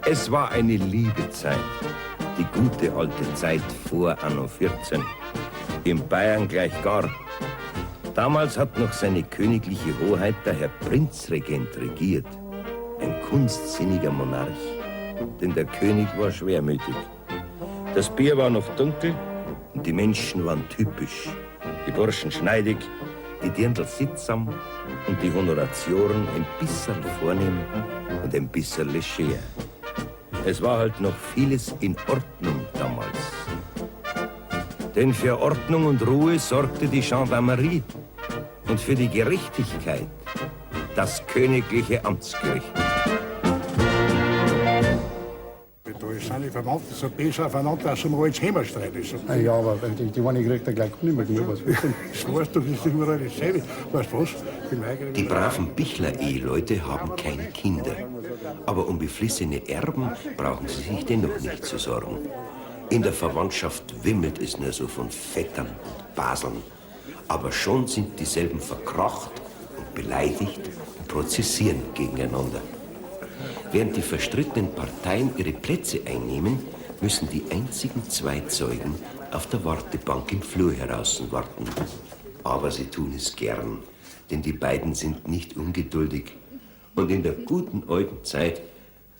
Es war eine liebe Zeit, die gute alte Zeit vor Anno 14. In Bayern gleich gar. Damals hat noch seine königliche Hoheit der Herr Prinzregent regiert. Ein kunstsinniger Monarch, denn der König war schwermütig. Das Bier war noch dunkel und die Menschen waren typisch. Die Burschen schneidig, die Dirndl sittsam und die Honoratioren ein bisschen vornehm und ein bisschen leger. Es war halt noch vieles in Ordnung damals. Denn für Ordnung und Ruhe sorgte die Gendarmerie und für die Gerechtigkeit das königliche Amtsgericht. Da sind die Verwandten so besser aufeinander, als um alles Hämmerstreit ist. Ja, aber die eine kriegt dann gleich nicht mehr genug. Das weißt du, das ist überall dasselbe. Weißt du was? Die braven Bichler-Eheleute haben keine Kinder. Aber um beflissene Erben brauchen sie sich dennoch nicht zu sorgen. In der Verwandtschaft wimmelt es nur so von Vettern und Baseln. Aber schon sind dieselben verkracht und beleidigt und prozessieren gegeneinander. Während die verstrittenen Parteien ihre Plätze einnehmen, müssen die einzigen zwei Zeugen auf der Wartebank im Flur heraußen warten. Aber sie tun es gern, denn die beiden sind nicht ungeduldig. Und in der guten alten Zeit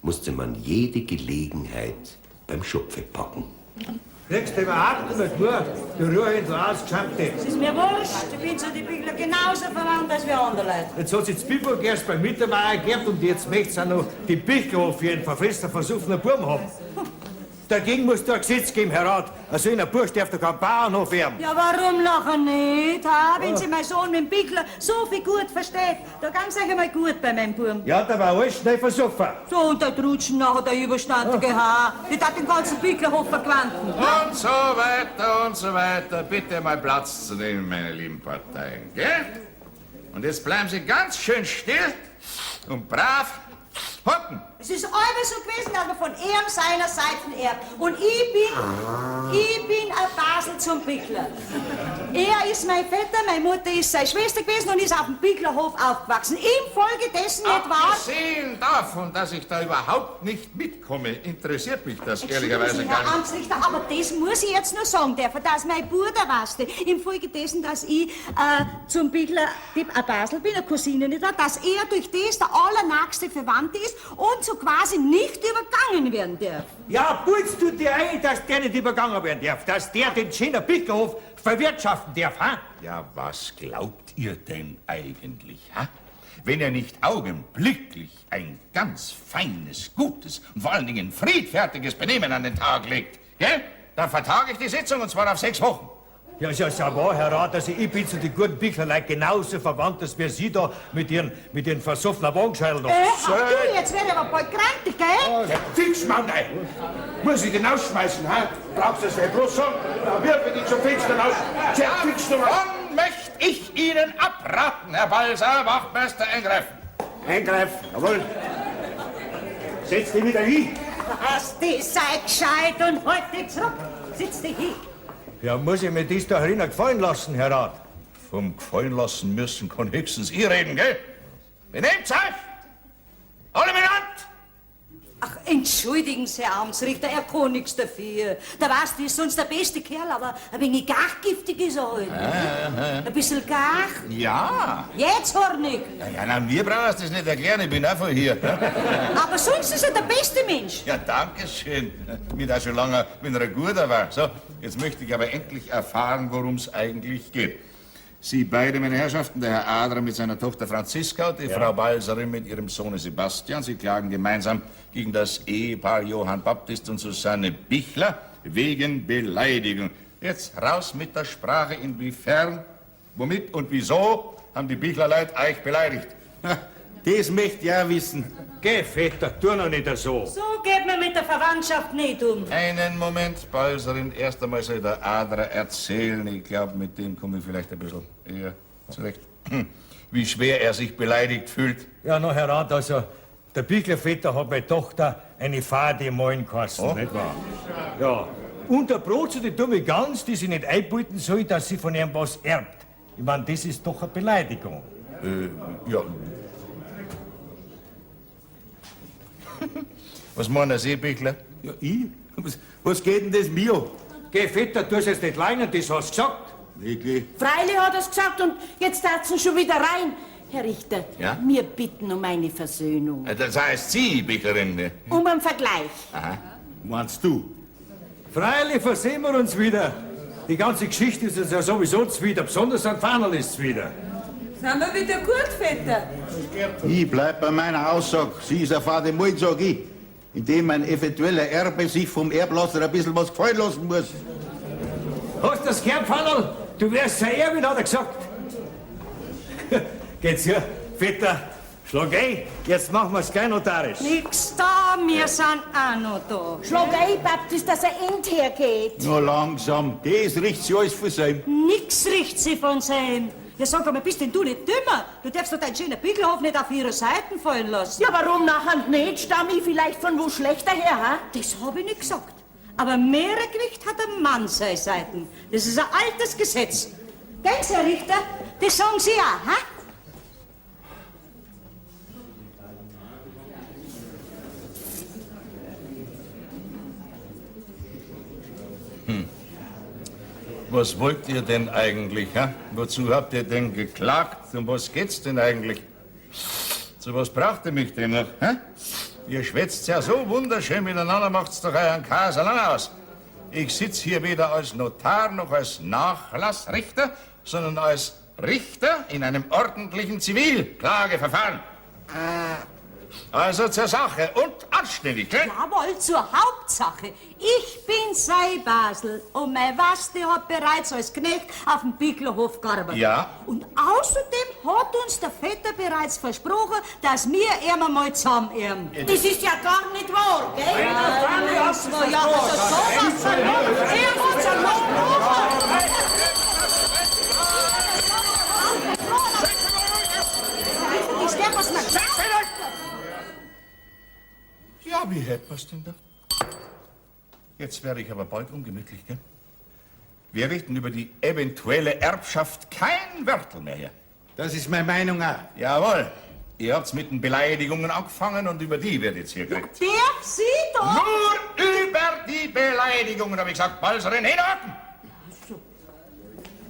musste man jede Gelegenheit beim Schopfe packen. Kriegst du überhaupt nicht gut? Du Ruhe, du Ausgeschämte. Es ist mir wurscht, ich bin zu den Biegler genauso verwandt als wir andere Leute. Jetzt hat sich das Biburg erst beim Mittermeier gegeben und jetzt möchte es auch noch die Bichlerhof für einen verfressten, versuffenen Buben haben. Dagegen muss da ein Gesetz geben, Herr Rat. Also in einem Bursch darf doch kein Bauernhof werden. Ja, warum nachher nicht? Wenn Sie meinen Sohn mit dem Biegler so viel gut versteht, da ganz einmal gut bei meinem Buben. Ja, da war alles schnell versoffen. So, und der Trutschen nachher der überstandige Haar, die hat den ganzen Bieglerhof verquanten. Und so weiter. Bitte mal Platz zu nehmen, meine lieben Parteien, gell? Und jetzt bleiben Sie ganz schön still und brav hocken. Es ist alles so gewesen, dass man von ihm seiner Seite erbt. Und ich bin ein Basel zum Biegler. Er ist mein Vetter, meine Mutter ist seine Schwester gewesen und ist auf dem Bieglerhof aufgewachsen. Infolgedessen nicht wahr? Abgesehen davon, dass ich da überhaupt nicht mitkomme, interessiert mich das ehrlicherweise gar Herr nicht. Amtsrichter, aber das muss ich jetzt nur sagen dürfen, dass mein Bruder weißt, infolgedessen, dass ich zum Biegler Basel bin, eine Cousine, nicht wahr? Dass er durch das der allernächste Verwandte ist und so quasi nicht übergangen werden darf. Ja, putzt du dir ein, dass der nicht übergangen werden darf, dass der den schönen Bichlerhof verwirtschaften darf, ha? Ja, was glaubt ihr denn eigentlich, ha? Wenn er nicht augenblicklich ein ganz feines, gutes und vor allen Dingen friedfertiges Benehmen an den Tag legt, gell? Dann vertage ich die Sitzung und zwar auf 6 Wochen. Ja, ist ja wahr, Herr Rat, also ich bin zu den guten Bichlerleuten genauso verwandt, als wir Sie da mit Ihren versoffenen Wagenscheitel noch. Ach du, jetzt werde ich aber bald krank, gell? Fixmann, ey! Muss ich den ausschmeißen, ha? Brauchst du das bloß sagen? Da wirf ich dich zum Fenster raus. Fix du mal. Davon möchte ich Ihnen abraten, Herr Balser. Wachtmeister, eingreifen. Eingreifen, jawohl. Setz dich wieder hin. Hast die sei gescheit und halt dich zurück. Sitz dich hin. Ja, muss ich mir das da herinnen gefallen lassen, Herr Rat? Vom Gefallen lassen müssen kann höchstens ihr reden, gell? Benehmt euch! Alle miteinander! Ach, entschuldigen Sie, Herr Amtsrichter, er kann nichts dafür. Der weißt, ist sonst der beste Kerl, aber ein wenig gachgiftig ist er halt. Ein bisschen gach. Ja. Jetzt, Hornig. Ja, na, mir brauchst du das nicht erklären, ich bin auch von hier. Aber sonst ist er der beste Mensch. Ja, danke schön. Mir da schon lange, wenn er ein guter war. So, jetzt möchte ich aber endlich erfahren, worum es eigentlich geht. Sie beide, meine Herrschaften, der Herr Adler mit seiner Tochter Franziska und die Frau Balserin mit ihrem Sohne Sebastian, Sie klagen gemeinsam gegen das Ehepaar Johann Baptist und Susanne Bichler wegen Beleidigung. Jetzt raus mit der Sprache, inwiefern, womit und wieso haben die Bichlerleute euch beleidigt? Das möchte ich auch wissen. Geh, Vetter, tu noch nicht so. So geht man mit der Verwandtschaft nicht um. Einen Moment, Balserin. Erst einmal soll der Adler erzählen. Ich glaube, mit dem komme ich vielleicht ein bisschen eher zurecht. Wie schwer er sich beleidigt fühlt. Ja, no, Herr Rat, also, der Bichlervetter hat meine Tochter eine Fade malen gelassen, nicht wahr? Ja. Und der Brot zu der dumme Gans, die sie nicht einbeuten soll, dass sie von ihm was erbt. Ich meine, das ist doch eine Beleidigung. Ja. Was meinen Sie, Bichler? Ja, ich? Was geht denn das mir an? Geh, Vetter, tu es jetzt nicht leinen, das hast du gesagt. Wirklich? Freilich hat er's gesagt und jetzt tatzen schon wieder rein. Herr Richter, Ja? wir bitten um eine Versöhnung. Das heißt Sie, Bichlerin. Ne? Um einen Vergleich. Meinst du? Freilich versehen wir uns wieder. Die ganze Geschichte ist uns ja sowieso zuwider, besonders am Fanal ist zuwider. Sind wir wieder gut, Vetter? Ich bleib bei meiner Aussage. Sie ist ein Vater Mord, sag ich. Indem ein eventueller Erbe sich vom Erblasser ein bisschen was gefallen lassen muss. Hast du das gehört, Fanal? Du wärst sein Erbin, hat er gesagt. Geht's hier, Vetter? Schlag ein, jetzt machen wir's gleich notarisch. Nix da, wir sind auch noch da. Schlag ein, Baptist, dass er End hergeht. Nur langsam. Das riecht sich alles für sein. Nix riecht sie von seinem. Ja, sag mal, bist denn du nicht dümmer? Du darfst doch deinen schönen Bickelhof nicht auf ihre Seiten fallen lassen. Ja, warum nachher nicht? Stamm ich vielleicht von wo schlechter her, ha? Das habe ich nicht gesagt. Aber mehr Gewicht hat ein Mann seine Seiten. Das ist ein altes Gesetz. Denkst du, Herr Richter? Das sagen Sie auch, ha? Was wollt ihr denn eigentlich, hä? Wozu habt ihr denn geklagt? Um was geht's denn eigentlich? Zu was braucht ihr mich denn noch, hä? Ihr schwätzt ja so wunderschön miteinander, macht's doch euren Käse lang aus. Ich sitz hier weder als Notar noch als Nachlassrichter, sondern als Richter in einem ordentlichen Zivilklageverfahren. Also zur Sache und anständig, gell? Jawohl, zur Hauptsache. Ich bin sei Basel und mein Waste hat bereits als Knecht auf dem Bicklerhof gearbeitet. Ja. Und außerdem hat uns der Vetter bereits versprochen, dass wir ihn mal zusammen ehren. Das ist ja gar nicht wahr, gell? Das war ja also sowas von er muss ja noch ist der, was man sagt. Ja, wie hätt man's denn da? Jetzt werde ich aber bald ungemütlich, gell? Wir richten über die eventuelle Erbschaft kein Wörtel mehr her. Das ist meine Meinung auch. Jawohl. Ihr habt's mit den Beleidigungen angefangen und über die wird jetzt hier geredet. Darf Sie doch? Nur über die Beleidigungen, habe ich gesagt. Balserin, hinhaken!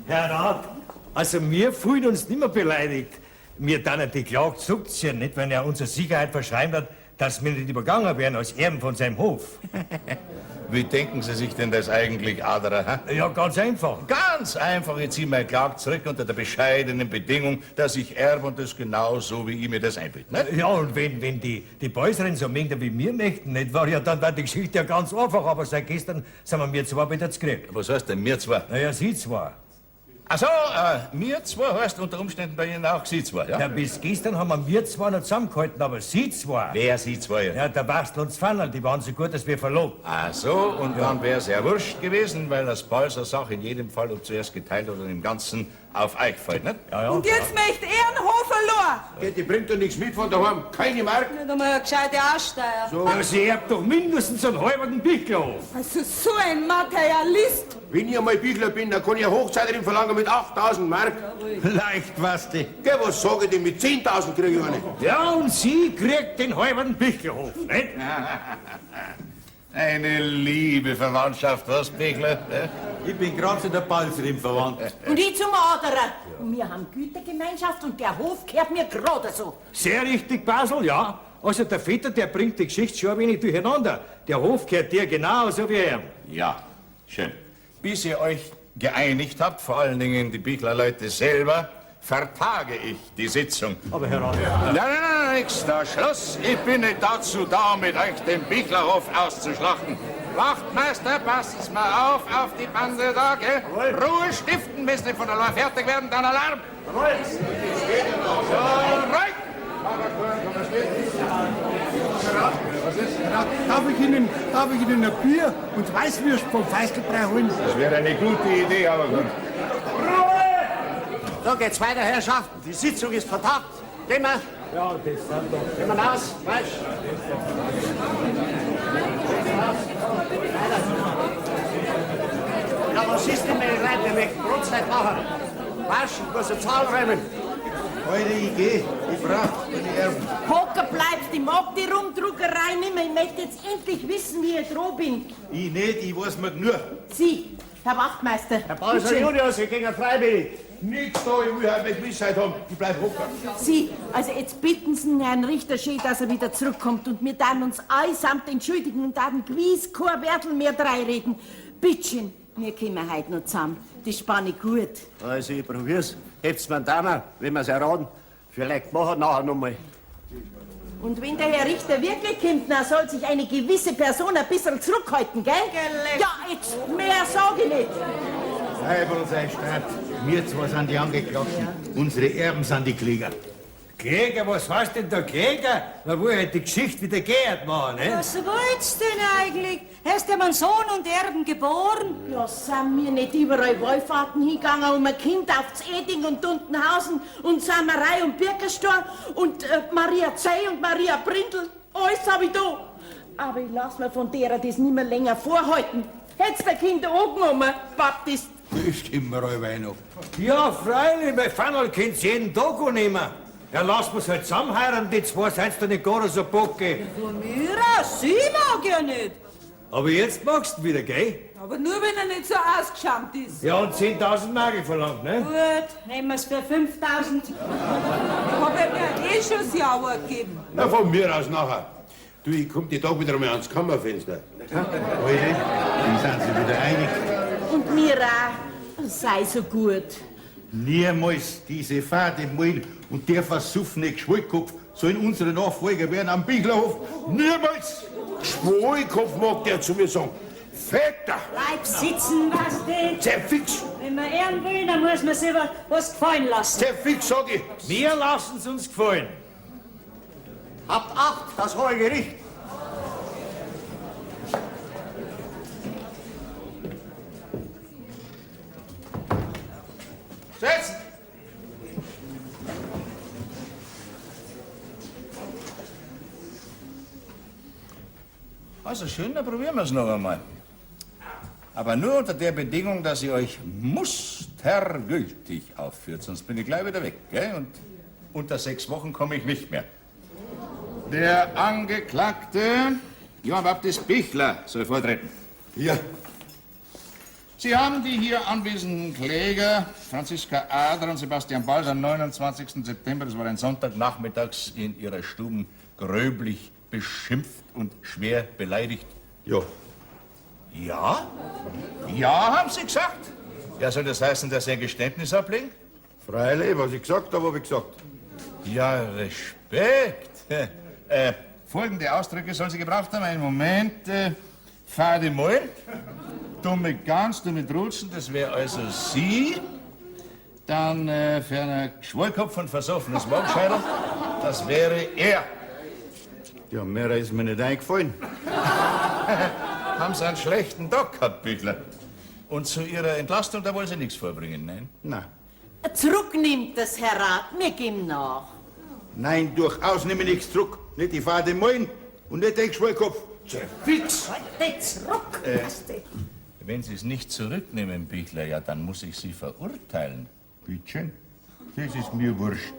Herr Rat, also wir fühlen uns nicht mehr beleidigt. Wir dann die Klage zurückziehen, nicht, wenn er unsere Sicherheit verschreiben hat, dass wir nicht übergangen werden als Erben von seinem Hof. Wie denken Sie sich denn das eigentlich, Aderer? Hä? Ja, ganz einfach. Ganz einfach, ich ziehe meine Klage zurück unter der bescheidenen Bedingung, dass ich erbe und das genau so, wie ich mir das einbilde. Ne? Ja, und wenn die Bäuserin so mengen, wie wir möchten, nicht wahr? Ja, dann war die Geschichte ja ganz einfach. Aber seit gestern sind wir zwei wieder zu kriegen. Was heißt denn mir zwei? Naja, Sie zwei. Ach so, mir zwei heißt unter Umständen bei Ihnen auch Sie zwei, ja? Ja, bis gestern haben wir zwei noch zusammengehalten, aber Sie zwei. Wer Sie zwei? Ja, der Bastel und das Fanal, die waren so gut, dass wir verlobt. Ach so, und dann wäre es ja wurscht gewesen, weil das Balser Sache in jedem Fall, ob zuerst geteilt oder im Ganzen, auf euch fällt, nicht? Ja, ja. Und jetzt möchte er einen Hof verloren. Ja, die bringt doch nichts mit von daheim. Keine Mark. Nicht einmal eine gescheite Aussteuer. Ja, sie erbt doch mindestens einen halben Bickelhof. Also so ein Materialist. Wenn ich einmal Bichler bin, dann kann ich eine Hochzeiterin verlangen mit 8.000 Mark. Leicht, was die. Gell, was sag ich denn? Mit 10.000 krieg ich eine. Ja, und sie kriegt den halben Bickelhof, nicht? Eine liebe Verwandtschaft, was, Bichler? Ich bin gerade zu der Balserin verwandt. Und ich zum Aderer. Und wir haben Gütergemeinschaft und der Hof gehört mir gerade so. Sehr richtig, Basel, ja. Also der Vetter, der bringt die Geschichte schon ein wenig durcheinander. Der Hof gehört dir genauso wie er. Ja, schön. Bis ihr euch geeinigt habt, vor allen Dingen die Bichler-Leute selber, vertage ich die Sitzung. Aber Herr Rat, Nein, nix, da Schluss. Ich bin nicht dazu da, mit euch den Bichlerhof auszuschlachten. Wachtmeister, passen's mal auf die Bande da, gell? Ruhe stiften, wenn sie von allein fertig werden, dann Alarm. So, ruhig! Darf ich Ihnen ein Bier und Weißwürst vom Feißelbrei holen? Das wäre eine gute Idee, aber gut. So geht's weiter, Herrschaften. Die Sitzung ist vertagt. Gehen wir. ja, das sind doch... Gehen wir raus. Falsch. Ja, was ist denn, meine Leute? Wir möchten Brotzeit machen. Falsch, ich muss eine Zahl räumen. Heute, ich geh. Ich brauch meine Erben. Hock hocken bleibst. Ich mag die Rumdruckerei nicht mehr. Ich möchte jetzt endlich wissen, wie ich dran bin. Ich nicht, ich weiß mir nur. Sie, Herr Wachtmeister. Herr Balser Junior, Sie gehen freiwillig. Nichts da, ich will halt nicht Gewissheit haben. Ich bleib hocken. Sie, also jetzt bitten Sie den Herrn Richter schön, dass er wieder zurückkommt und wir dann uns allesamt entschuldigen und dann gewiss kein Wörtel mehr dreireden. Bittchen, wir kommen heute noch zusammen. Das spanne ich gut. Also, ich probier's. Hebt's mir da, wenn wir's erraten. Vielleicht machen wir nachher noch mal. Und wenn der Herr Richter wirklich kommt, dann soll sich eine gewisse Person ein bisschen zurückhalten, gell? Ja, jetzt mehr sage ich nicht. Teufel sei Stadt. Wir zwei sind die Angeklagten. Unsere Erben sind die Kläger. Kläger, was heißt denn der Kläger? Man will halt die Geschichte wieder geehrt machen, ne? Was wollt's denn eigentlich? Hast du einen Sohn und Erben geboren? Ja, sind wir nicht überall Wallfahrten hingegangen, um ein Kind aufs Eding und Duntenhausen und Samerei und Birkenstor und Maria Zey und Maria Brindl? Alles hab ich da. Aber ich lass mir von derer das nicht mehr länger vorhalten. Hätt's der Kinder angenommen, Baptist. Das stimmt mir alle noch. Ja, freilich, mein Fanal kennt's jeden Tag annehmen. Ja, lass uns halt zusammenheiraten, die zwei seid doch nicht gar so bocke. Von mir aus, sie mag ja nicht. Aber jetzt magst du wieder, gell? Aber nur, wenn er nicht so ausgeschammt ist. Ja, und 10.000 Nagel verlangt, ne? Gut, nehmen wir's für 5.000. Ich hab ihm ja eh schon das Ja gegeben. Na, von mir aus nachher. Du, ich komm die Tag wieder mal ans Kammerfenster. Heute, dann sind sie wieder einig. Und mir auch. Sei so gut. Niemals diese fade Mullen und der versuffene Geschwollkopf sollen unsere Nachfolger werden am Bichlerhof. Niemals! Schwollkopf mag der zu mir sagen. Vetter! Bleib sitzen, was denn? Zerfix! Wenn man ehren will, dann muss man sich was gefallen lassen. Zerfix, sag ich! Wir lassen's uns gefallen. Habt Acht, das Hohe Gericht. Setzen! Also schön, dann probieren wir es noch einmal. Aber nur unter der Bedingung, dass ihr euch mustergültig aufführt, sonst bin ich gleich wieder weg, gell? Und unter 6 Wochen komme ich nicht mehr. Der Angeklagte Johann Baptist Bichler soll vortreten. Ja, Sie haben die hier anwesenden Kläger Franziska Adler und Sebastian Balser am 29. September, das war ein Sonntagnachmittags, in ihrer Stube gröblich beschimpft und schwer beleidigt. ja. Ja? Ja, haben Sie gesagt? Ja, soll das heißen, dass Sie ein Geständnis ablegen? Freilich, was ich gesagt habe, habe ich gesagt. Ja, Respekt. Folgende Ausdrücke sollen Sie gebraucht haben. Einen Moment. Fade Moll, dumme Gans, dumme Trutschen, das wäre also Sie. Dann ferner Schwollkopf und versoffenes Morgenscheidel, das wäre er. Ja, mehr ist mir nicht eingefallen. Haben Sie einen schlechten Tag gehabt, Bichler? Und zu Ihrer Entlastung, da wollen Sie nichts vorbringen, nein? Nein. Zurücknimmt das Herr Rat, wir geben nach. Nein, durchaus nehme ich nichts zurück. Nicht die fade Mullen und nicht den Geschwollkopf. Zerfix! Halt zurück. Wenn Sie es nicht zurücknehmen, Bichler, ja, dann muss ich Sie verurteilen. Bittchen, das ist mir wurscht.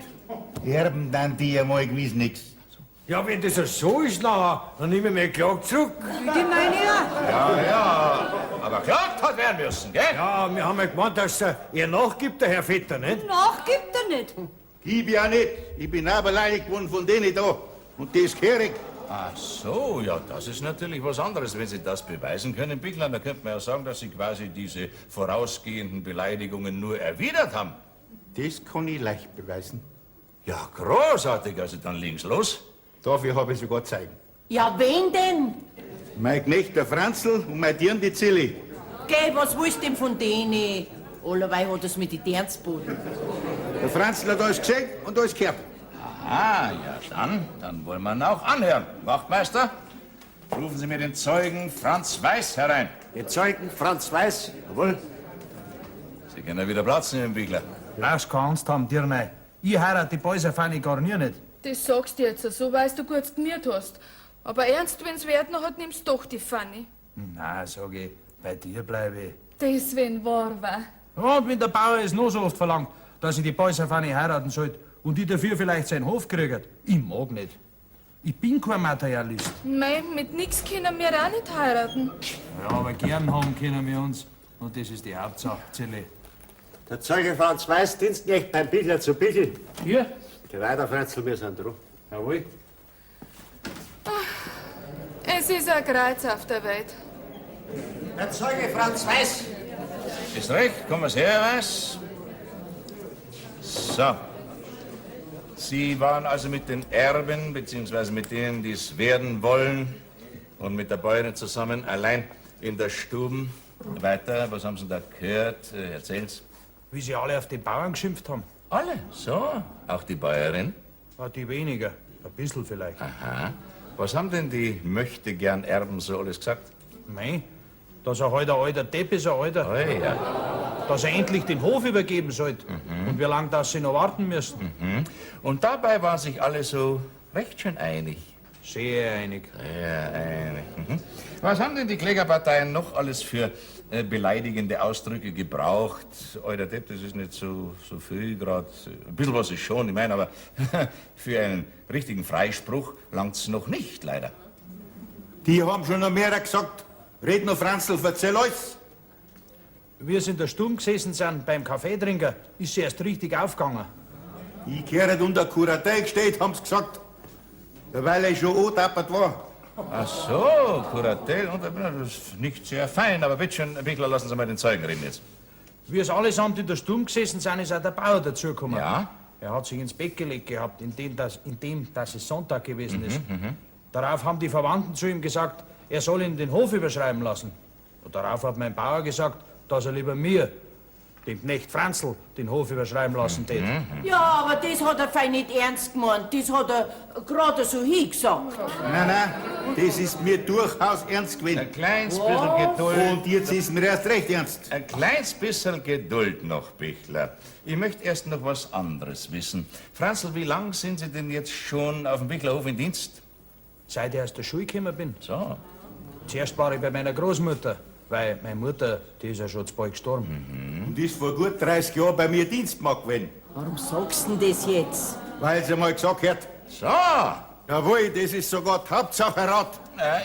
Erben dann die einmal gewiss nix. Ja, wenn das so ist, dann nehmen wir meine Klage zurück. Die meine ja. Ja, aber klagt hat werden müssen, gell? Ja, wir haben ja gemeint, dass er nachgibt, der Herr Vetter, nicht? Nachgibt er nicht. Ich ja nicht. Ich bin auch beleidigt worden von denen da. Und das gehörig. Ach so, ja, das ist natürlich was anderes. Wenn Sie das beweisen können, Bichler, dann könnte man ja sagen, dass Sie quasi diese vorausgehenden Beleidigungen nur erwidert haben. Das kann ich leicht beweisen. Ja, großartig, also dann links los. Dafür habe ich sogar zeigen. Ja, wen denn? Mein Knecht, der Franzl, und mein Dirn, die Zilli. Geh, was willst du denn von denen? Allerweil hat es mit die Dernsboden. Der Franzl hat alles gesehen und alles gehört. Ah, ja, dann wollen wir ihn auch anhören. Wachtmeister, rufen Sie mir den Zeugen Franz Weiß herein. Den Zeugen Franz Weiß, jawohl. Sie können ja wieder Platz nehmen, Bichler. Lass keine Angst haben, Dirnei. Ich heirate die Balser Fanny gar nicht. Das sagst du jetzt so, weil du gut gemüht hast. Aber ernst, wenn's werden hat, nimmst doch die Fanny. Na, sag ich, bei dir bleibe ich. Das, wenn wahr war. Ja, und wenn der Bauer es noch so oft verlangt, dass ich die Balser Fanny heiraten sollte und ich dafür vielleicht seinen Hof kriege, ich mag nicht. Ich bin kein Materialist. Mei, mit nix können wir auch nicht heiraten. Ja, aber gern haben können wir uns. Und das ist die Hauptsache, Zelle. Der Zeuge Franz Weiß, Dienstknecht beim Bichler zu Bichl. Hier? Geh weiter, Franzl, wir sind dran. Jawohl. Es ist ein Kreuz auf der Welt. Der Zeuge Franz Weiß. Ist recht, kommen Sie her, Weiß. So. Sie waren also mit den Erben, beziehungsweise mit denen, die es werden wollen, und mit der Bäuerin zusammen allein in der Stube. Weiter, was haben Sie da gehört? Erzählen's. Wie sie alle auf die Bauern geschimpft haben. Alle? So, auch die Bäuerin? Ja, die weniger. Ein bisschen vielleicht. Aha. Was haben denn die Möchtegern-Erben so alles gesagt? Mei, dass er heute ein alter Depp ist, ein alter. Oh ja. Dass er endlich den Hof übergeben sollte. Und wie lange das sie noch warten müssten. Und dabei waren sich alle so recht schön einig. Sehr einig. Sehr einig. Was haben denn die Klägerparteien noch alles für beleidigende Ausdrücke gebraucht? Euer Depp, das ist nicht so viel gerade. Ein bisschen was ist schon, ich meine, aber für einen richtigen Freispruch langt's noch nicht, leider. Die haben schon noch mehr gesagt. Red noch, Franzl, erzähl alles. Wie sie in der Stube gesessen sind beim Kaffeetrinker, ist sie erst richtig aufgegangen. Ich gehört unter Kuratei gestellt, haben's gesagt. Weil ich schon angetappert war. Ach so, Kuratel, das ist nicht sehr fein, aber bitte schön, Wickler, lassen Sie mal den Zeugen reden jetzt. Wie es allesamt in der Stube gesessen sind, ist auch der Bauer dazugekommen. Ja? Er hat sich ins Bett gelegt gehabt, in dem dass es Sonntag gewesen ist. Darauf haben die Verwandten zu ihm gesagt, er soll ihn den Hof überschreiben lassen. Und darauf hat mein Bauer gesagt, dass er lieber mir, dem Knecht Franzl, den Hof überschreiben lassen tät. Ja, aber das hat er fein nicht ernst gemeint. Das hat er gerade so hingesagt. Nein, das ist mir durchaus ernst gewesen. Ein kleines bisschen Geduld. Und jetzt ist mir erst recht ernst. Ein kleines bisschen Geduld noch, Bichler. Ich möchte erst noch was anderes wissen. Franzl, wie lang sind Sie denn jetzt schon auf dem Bichlerhof in Dienst? Seit ich aus der Schule gekommen bin. So. Zuerst war ich bei meiner Großmutter, weil meine Mutter, die ist ja schon zu bald gestorben. Und ist vor gut 30 Jahren bei mir Dienst gemacht gewesen. Warum sagst du denn das jetzt? Weil sie mal gesagt hat, So. jawohl, das ist sogar die Hauptsache Rat.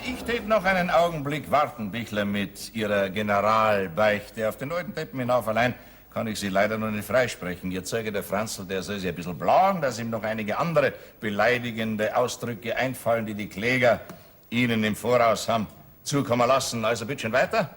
Ich tät noch einen Augenblick warten, Bichler, mit Ihrer Generalbeichte. Auf den alten Deppen hinauf allein kann ich Sie leider noch nicht freisprechen. Ihr Zeuge, der Franzl, der soll sich ein bisschen blagen, dass ihm noch einige andere beleidigende Ausdrücke einfallen, die die Kläger Ihnen im Voraus haben zukommen lassen. Also bitte schön weiter.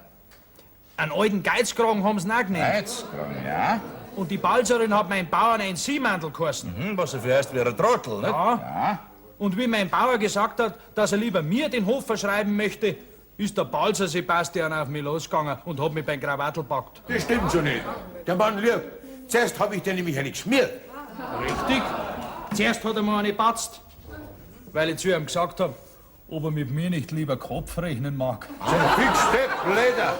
Einen alten Geizkragen haben sie ihn auch genannt. Geizkragen, ja. Und die Balzerin hat meinen Bauern ein Seemandel geheißen. Was er für heißt wie ein Trottel, ne? Ja. Und wie mein Bauer gesagt hat, dass er lieber mir den Hof verschreiben möchte, ist der Balzer Sebastian auf mich losgegangen und hat mich beim Krawattel gepackt. Das stimmt so nicht. Der Mann lügt. Zuerst habe ich dir nämlich eine geschmiert. Richtig. Zuerst hat er mir eine patzt, weil ich zu ihm gesagt habe, ob er mit mir nicht lieber Kopf rechnen mag. So ein Fixstepp, Leder.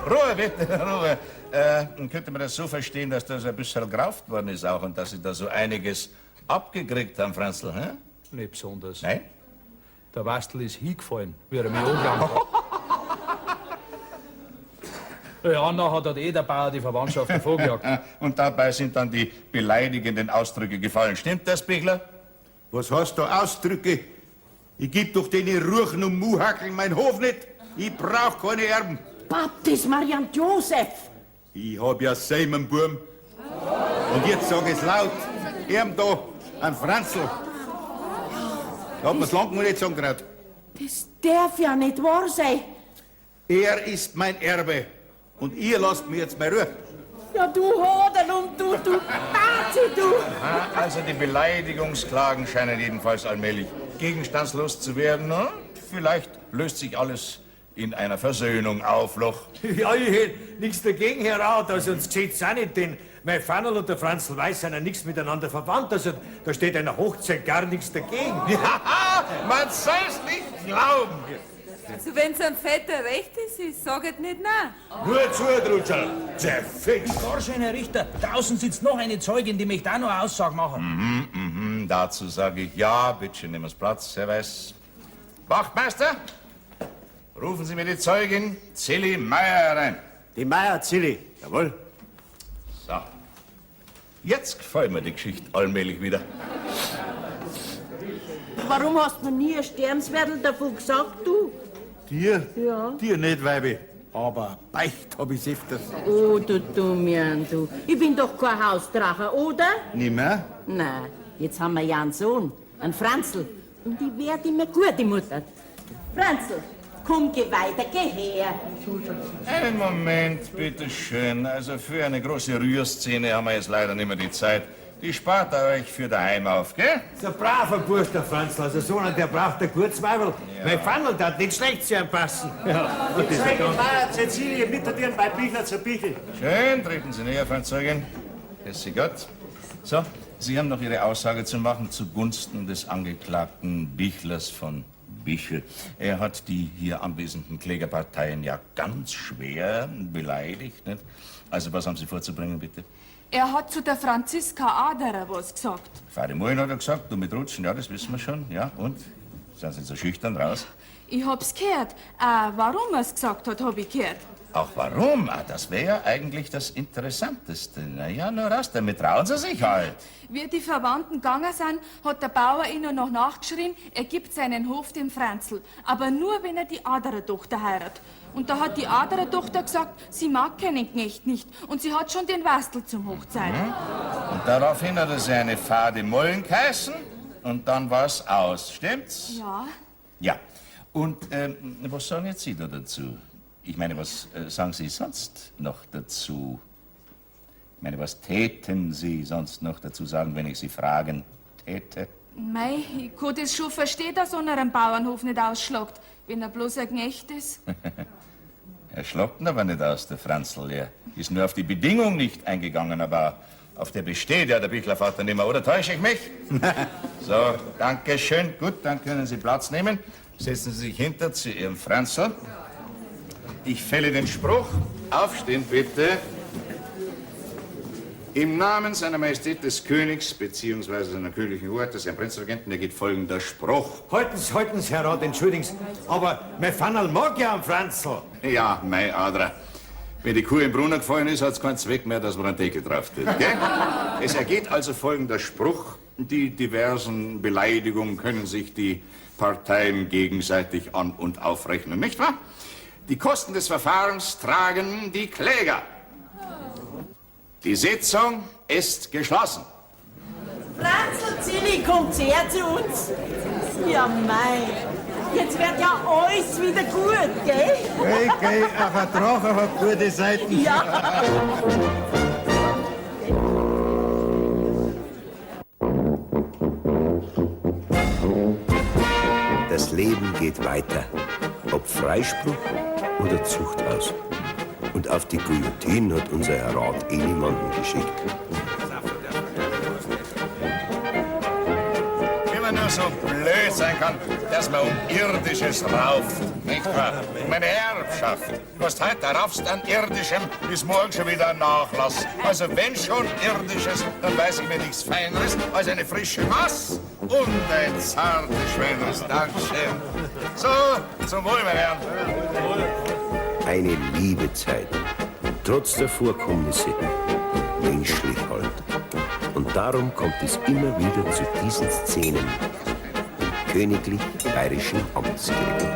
Ruhe, bitte, Ruhe. Könnte man das so verstehen, dass das ein bisschen gerauft worden ist auch und dass Sie da so einiges abgekriegt haben, Franzl, hä? Nicht besonders. Nein? Der Wastel ist hingefallen, wie er mich angelangt hat. Ja, nachher hat der Bauer die Verwandtschaft davongejagt. Und dabei sind dann die beleidigenden Ausdrücke gefallen. Stimmt das, Bichler? Was hast du Ausdrücke? Ich geb doch den Ruchen und Muhackeln mein Hof nicht. Ich brauch keine Erben. Baptist Marian Josef. Ich hab ja Seimen, Burm. Und jetzt sag es laut. Erben da, an Franzl. Da hat man's lang noch nicht sagen traut. Das darf ja nicht wahr sein. Er ist mein Erbe. Und ihr lasst mich jetzt mal Ruhe. Ja, du Hoden und du Bazi, du. Also die Beleidigungsklagen scheinen jedenfalls allmählich gegenstandslos zu werden. Und vielleicht löst sich alles in einer Versöhnung auf, Loch. Ja, ich hätte nichts dagegen, Herr Raut, also uns geht's auch nicht, denn mein Fannerl und der Franzl Weiß sind ja nichts miteinander verwandt, also da steht einer Hochzeit gar nichts dagegen. Ja, man soll's nicht glauben. Also wenn's am Vetter recht ist, ich sag jetzt nicht nein. Nur zu, Drutschel. Zerfixt. Gar schön, Herr Richter. Draußen sitzt noch eine Zeugin, die möchte auch noch eine Aussage machen. Dazu sage ich ja, bitte schön, nehmen Sie Platz, Herr Weiß. Wachtmeister, rufen Sie mir die Zeugin Zilli Meier herein. Die Meier Zilli. Jawohl. So. Jetzt gefällt mir die Geschichte allmählich wieder. Warum hast du mir nie ein Sternswerdel davon gesagt, du? Dir? Ja. Dir nicht, Weibi. Aber beicht hab ich's öfters. Oh, du Dummian, du. Ich bin doch kein Hausdrache, oder? Nimmer? Nein, jetzt haben wir ja einen Sohn, einen Franzl. Und ich werd immer gute Mutter. Franzl, komm, geh weiter, geh her. Einen Moment, bitteschön. Also für eine große Rührszene haben wir jetzt leider nicht mehr die Zeit. Die spart ihr euch für daheim auf, gell? So ein braver Bursch, der Franzl. Also so einer, der braucht ein Kurzweibel. Mein Pfannel hat nicht schlecht zu ihm passen. Ja, und das ist dann. Cäcilie, bitte dir bei Bichler zu Bichl. Schön, treten Sie näher, Frau Zeugin. Grüß Sie Gott. So, Sie haben noch Ihre Aussage zu machen zugunsten des Angeklagten Bichlers von Bichl. Er hat die hier anwesenden Klägerparteien ja ganz schwer beleidigt, nicht? Also, was haben Sie vorzubringen, bitte? Er hat zu der Franziska Aderer was gesagt. Fadi Mullen hat er gesagt, du mit Rutschen, ja, das wissen wir schon. Ja, und? Sind Sie so schüchtern raus? Ich hab's gehört. Warum er's gesagt hat, hab ich gehört. Auch warum? Ah, das wäre ja eigentlich das Interessanteste. Na ja, nur raus, damit trauen Sie sich halt. Wie die Verwandten gegangen sind, hat der Bauer ihnen noch nachgeschrien, er gibt seinen Hof dem Franzl. Aber nur, wenn er die Aderer-Tochter heiratet. Und da hat die Aderer-Tochter gesagt, sie mag keinen Knecht nicht. Und sie hat schon den Wastel zum Hochzeit. Und daraufhin hat er sie eine Fade Mullen geheißen und dann war's aus. Stimmt's? Ja. Ja. Und was sagen jetzt Sie da dazu? Ich meine, was sagen Sie sonst noch dazu? Ich meine, was täten Sie sonst noch dazu sagen, wenn ich Sie fragen täte? Mei, ich kann das schon verstehen, dass einer einen Bauernhof nicht ausschlagt, wenn er bloß ein Knecht ist. Er schlagt ihn aber nicht aus, der Franzl. Er ist nur auf die Bedingung nicht eingegangen, aber auf der besteht ja der Bichlervater nicht mehr, oder täusche ich mich? So, danke schön. Gut, dann können Sie Platz nehmen. Setzen Sie sich hinter zu Ihrem Franzl. Ich fälle den Spruch. Aufstehen, bitte. Im Namen seiner Majestät des Königs, beziehungsweise seiner königlichen Hoheit, des Herrn Prinzregenten, da geht folgender Spruch. Halten's, Herr Rat, entschuldigen Sie. Aber mein Pfannel mag ja einen Franzl. Ja, mei Adra. Wenn die Kuh im Brunnen gefallen ist, hat's keinen Zweck mehr, dass man einen Deckel drauf tut, gell? Es ergeht also folgender Spruch. Die diversen Beleidigungen können sich die Parteien gegenseitig an- und aufrechnen, nicht wahr? Die Kosten des Verfahrens tragen die Kläger. Die Sitzung ist geschlossen. Franzl, Zilli, kommt her zu uns. Ja, mei. Jetzt wird ja alles wieder gut, gell? Geh, auch ein Drache hat gute Seiten. Ja. Das Leben geht weiter, ob Freispruch oder Zuchthaus. Und auf die Guillotine hat unser Herr Rat niemanden geschickt. Wie man nur so blöd sein kann, dass man um Irdisches rauft, nicht wahr? Meine Erbschaft, was heute raufst an Irdischem, ist morgen schon wieder ein Nachlass. Also wenn schon Irdisches, dann weiß ich mir nichts Feineres als eine frische Maß und ein zartes, schönes Dankeschön. So, zum Wohl, meine Herren. Eine liebe Zeit, trotz der Vorkommnisse, menschlich halt. Und darum kommt es immer wieder zu diesen Szenen im königlich bayerischen Amtsgericht.